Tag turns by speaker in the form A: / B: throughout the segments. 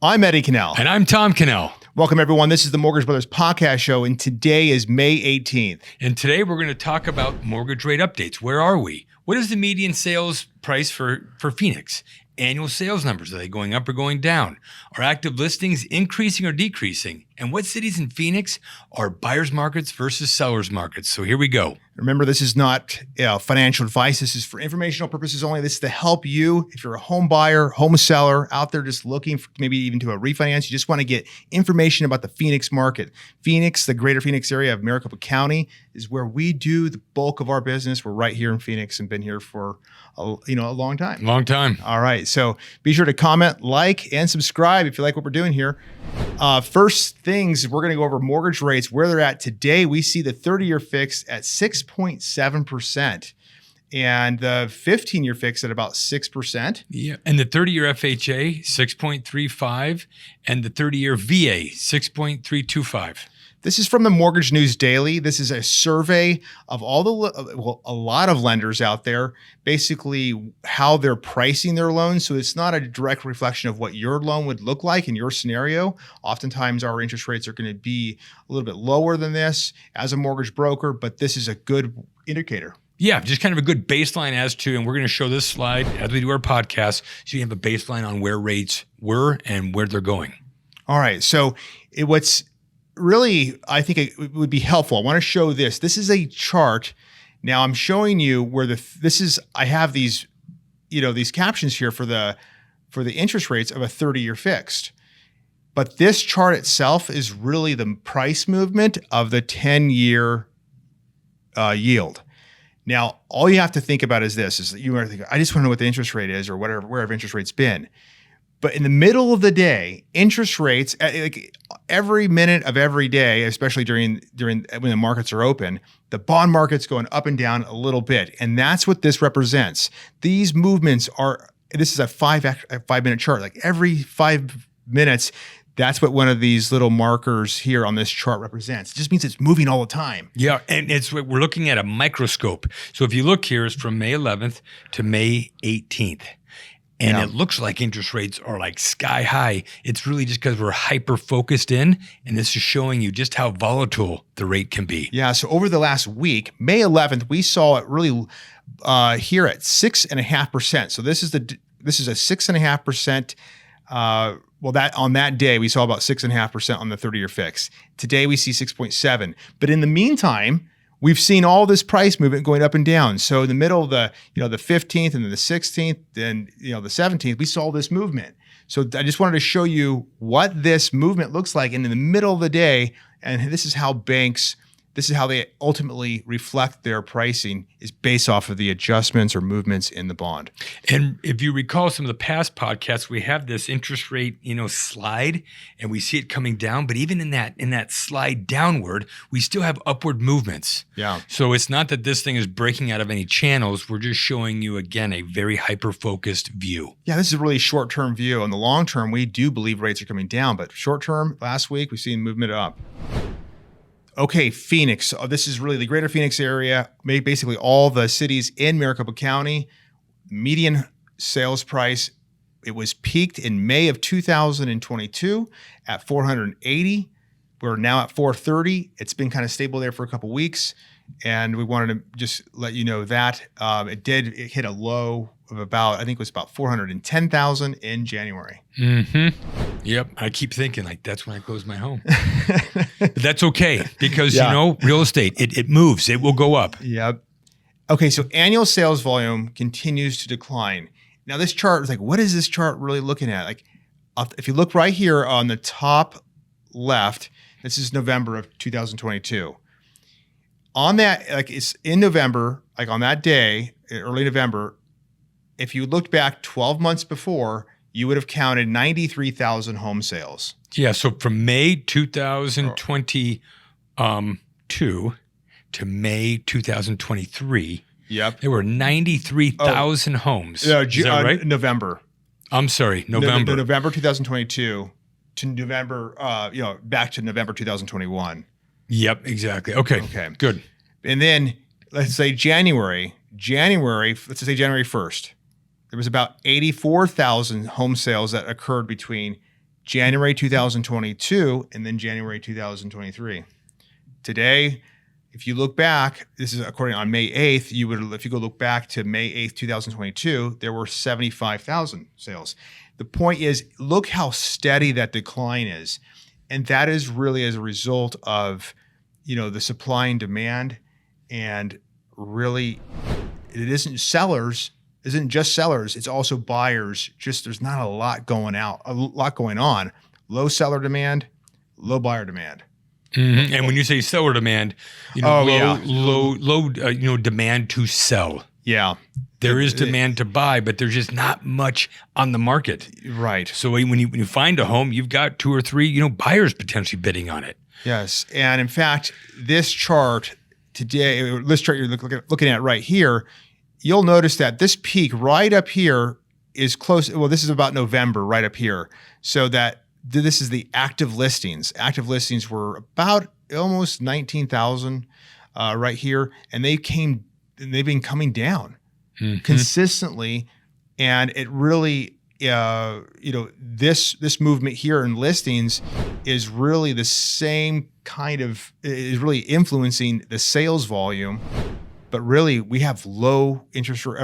A: I'm Eddie Cannell.
B: And I'm Tom Cannell.
A: Welcome, everyone. This is the Mortgage Brothers Podcast Show, and today is May 18th.
B: And today we're going to talk about mortgage rate updates. Where are we? What is the median sales price for Phoenix? Annual sales numbers, are they going up or going down? Are active listings increasing or decreasing? And what cities in Phoenix are buyers markets versus sellers markets? So here we go.
A: Remember, this is not financial advice. This is for informational purposes only. This is to help you if you're a home buyer, home seller out there just looking for maybe even to a refinance. You just want to get information about the Phoenix market. Phoenix, the greater Phoenix area of Maricopa County, is where we do the bulk of our business. We're right here in Phoenix and been here for a long time.
B: Long time.
A: All right. So be sure to comment, like, and subscribe if you like what we're doing here. First things, we're going to go over mortgage rates, where they're at today. We see the 30-year fixed at 6.7%. And the 15-year fixed at about 6%.
B: Yeah, and the 30-year FHA, 6.35, and the 30-year VA, 6.325.
A: This is from the Mortgage News Daily. This is a survey of a lot of lenders out there, basically how they're pricing their loans. So it's not a direct reflection of what your loan would look like in your scenario. Oftentimes our interest rates are going to be a little bit lower than this as a mortgage broker, but this is a good indicator.
B: Yeah, just kind of a good baseline as to, and we're going to show this slide as we do our podcast, so you have a baseline on where rates were and where they're going.
A: All right. So what's really, I think it would be helpful. I want to show this. This is a chart. Now I'm showing you where I have these, these captions here for the interest rates of a 30-year fixed. But this chart itself is really the price movement of the 10-year yield. Now, all you have to think about is this, is that you are thinking, I just want to know what the interest rate is or wherever interest rate's been. But in the middle of the day, interest rates, like every minute of every day, especially during when the markets are open, the bond market's going up and down a little bit. And that's what this represents. These movements this is a 5-minute chart. Like every 5 minutes, that's what one of these little markers here on this chart represents. It just means it's moving all the time.
B: Yeah, and we're looking at a microscope. So if you look here, it's from May 11th to May 18th. And It looks like interest rates are like sky high. It's really just because we're hyper focused in, and this is showing you just how volatile the rate can be.
A: Yeah. So over the last week, May 11th, we saw it really here at 6.5%. So this is a 6.5%. On that day, we saw about 6.5% on the 30-year fix. Today, we see 6.7. But in the meantime, we've seen all this price movement going up and down. So in the middle of the 15th and then the 16th and the 17th, we saw this movement. So I just wanted to show you what this movement looks like in the middle of the day. And this is how they ultimately reflect their pricing, is based off of the adjustments or movements in the bond.
B: And if you recall some of the past podcasts, we have this interest rate, slide, and we see it coming down. But even in that slide downward, we still have upward movements.
A: Yeah.
B: So it's not that this thing is breaking out of any channels. We're just showing you, again, a very hyper-focused view.
A: Yeah, this is a really short-term view. In the long term, we do believe rates are coming down. But short-term, last week, we've seen movement up. Okay, Phoenix. This is really the greater Phoenix area, basically all the cities in Maricopa County. Median sales price, it was peaked in May of 2022 at $480. We're now at $430. It's been kind of stable there for a couple weeks, and we wanted to just let you know that it hit a low of about $410,000 in January.
B: Mm-hmm. Yep. I keep thinking that's when I close my home. But that's okay because, real estate, it moves. It will go up.
A: Yep. Okay, so annual sales volume continues to decline. Now this chart is what is this chart really looking at? If you look right here on the top left, this is November of 2022. On that, it's in November, on that day, early November, if you looked back 12 months before, you would have counted 93,000 home sales.
B: Yeah, so from May 2022 to May 2023, there were 93,000 homes. Is that right?
A: November.
B: I'm sorry, November.
A: November 2022 to November, back to November 2021.
B: Yep, exactly. Okay, good.
A: And then let's say January, let's say January 1st. There was about 84,000 home sales that occurred between January 2022, and then January 2023. Today, if you look back, this is according on May 8th, if you go look back to May 8th, 2022, there were 75,000 sales. The point is, look how steady that decline is. And that is really as a result of, the supply and demand, and really it isn't just sellers, it's also buyers. Just there's not a lot going on. Low seller demand, low buyer demand.
B: Mm-hmm. And when you say seller demand, low demand to sell.
A: Yeah.
B: There is demand to buy, but there's just not much on the market.
A: Right.
B: So when you find a home, you've got 2 or 3, buyers potentially bidding on it.
A: Yes. And in fact, this chart today, this chart you're looking at right here, you'll notice that this peak right up here is close. Well, this is about November right up here. So that this is the active listings. Active listings were about almost 19,000 right here. And they've been coming down consistently. And it really, this movement here in listings is really the same kind of, is really influencing the sales volume. But really, we have low inventory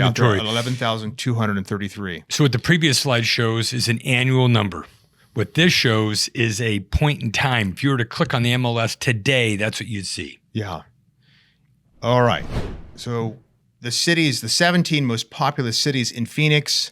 A: out there at 11,233.
B: So what the previous slide shows is an annual number. What this shows is a point in time. If you were to click on the MLS today, that's what you'd see.
A: Yeah. All right. So the 17 most populous cities in Phoenix,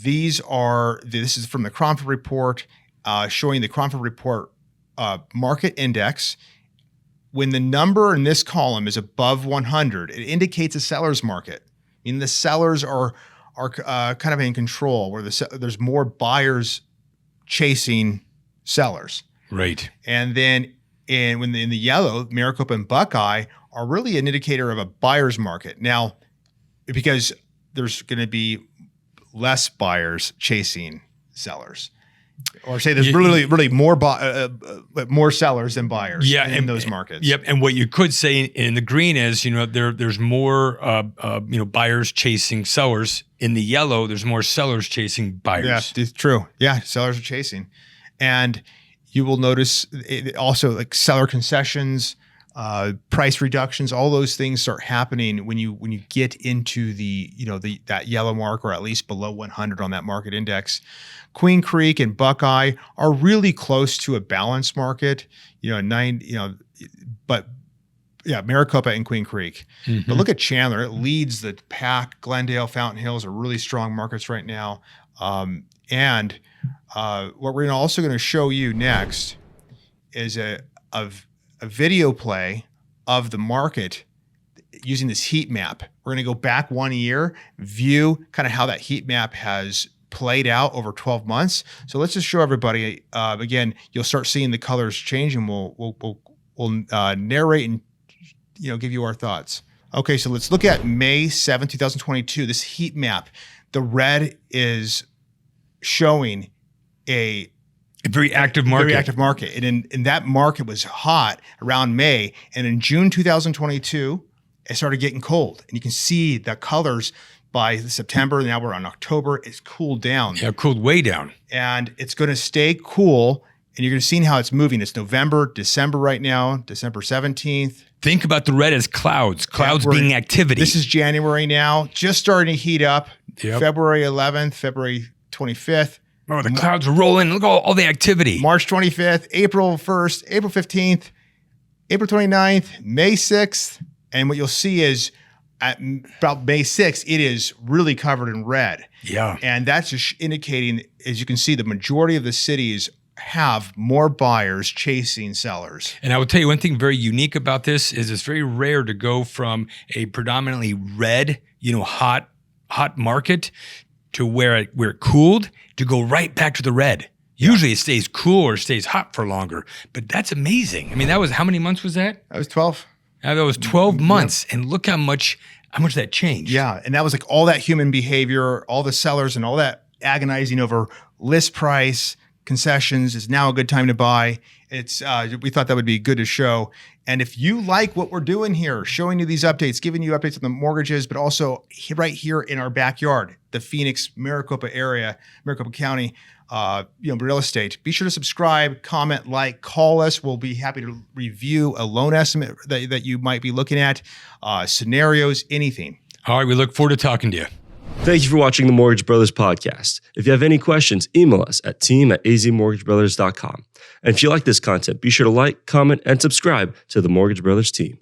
A: this is from the Cromford Report, showing the Cromford Report market index. When the number in this column is above 100, it indicates a seller's market. I mean, the sellers are kind of in control, where there's more buyers chasing sellers.
B: Right.
A: And then in the yellow, Maricopa and Buckeye are really an indicator of a buyer's market. Now, because there's going to be less buyers chasing sellers. Or say there's really more sellers than buyers in those markets.
B: Yep. And what you could say in the green is, there's more buyers chasing sellers. In the yellow, there's more sellers chasing buyers.
A: Yeah, it's true. Yeah, sellers are chasing. And you will notice also like seller concessions, price reductions, all those things start happening when you get into that yellow mark, or at least below 100 on that market index. Queen Creek and Buckeye are really close to a balanced market, but yeah, Maricopa and Queen Creek. Mm-hmm. But look at Chandler; it leads the pack. Glendale, Fountain Hills are really strong markets right now. And what we're also going to show you next is a video play of the market using this heat map. We're going to go back 1 year, view kind of how that heat map has played out over 12 months. So let's just show everybody. Again, you'll start seeing the colors change, and we'll narrate and give you our thoughts. Okay, so let's look at May 7, 2022. This heat map. The red is showing a
B: very active market.
A: Very active market. And in that market was hot around May. And in June 2022, it started getting cold. And you can see the colors by September. Now we're on October. It's cooled down.
B: Yeah, cooled way down.
A: And it's going to stay cool. And you're going to see how it's moving. It's November, December right now, December 17th.
B: Think about the red as clouds being activity.
A: This is January now, just starting to heat up.
B: Yep.
A: February 11th, February 25th.
B: Oh, the clouds are rolling. Look at all the activity.
A: March 25th, April 1st, April 15th, April 29th, May 6th. And what you'll see is at about May 6th, it is really covered in red.
B: Yeah.
A: And that's just indicating, as you can see, the majority of the cities have more buyers chasing sellers.
B: And I will tell you one thing very unique about this is it's very rare to go from a predominantly red, hot market to where it cooled to go right back to the red. Usually it stays cool or stays hot for longer, but that's amazing. I mean, that was, how many months was that?
A: That was 12.
B: That was 12 months. And look how much that changed.
A: Yeah. And that was like all that human behavior, all the sellers and all that agonizing over list price, concessions. Is now a good time to buy. It's we thought that would be good to show. And if you like what we're doing here, showing you these updates, giving you updates on the mortgages, but also right here in our backyard, the Phoenix, Maricopa area, Maricopa County, real estate, be sure to subscribe, comment, like, call us. We'll be happy to review a loan estimate that you might be looking at, scenarios, anything.
B: All right, we look forward to talking to you.
C: Thank you for watching the Mortgage Brothers podcast. If you have any questions, email us at team@azmortgagebrothers.com. And if you like this content, be sure to like, comment, and subscribe to the Mortgage Brothers team.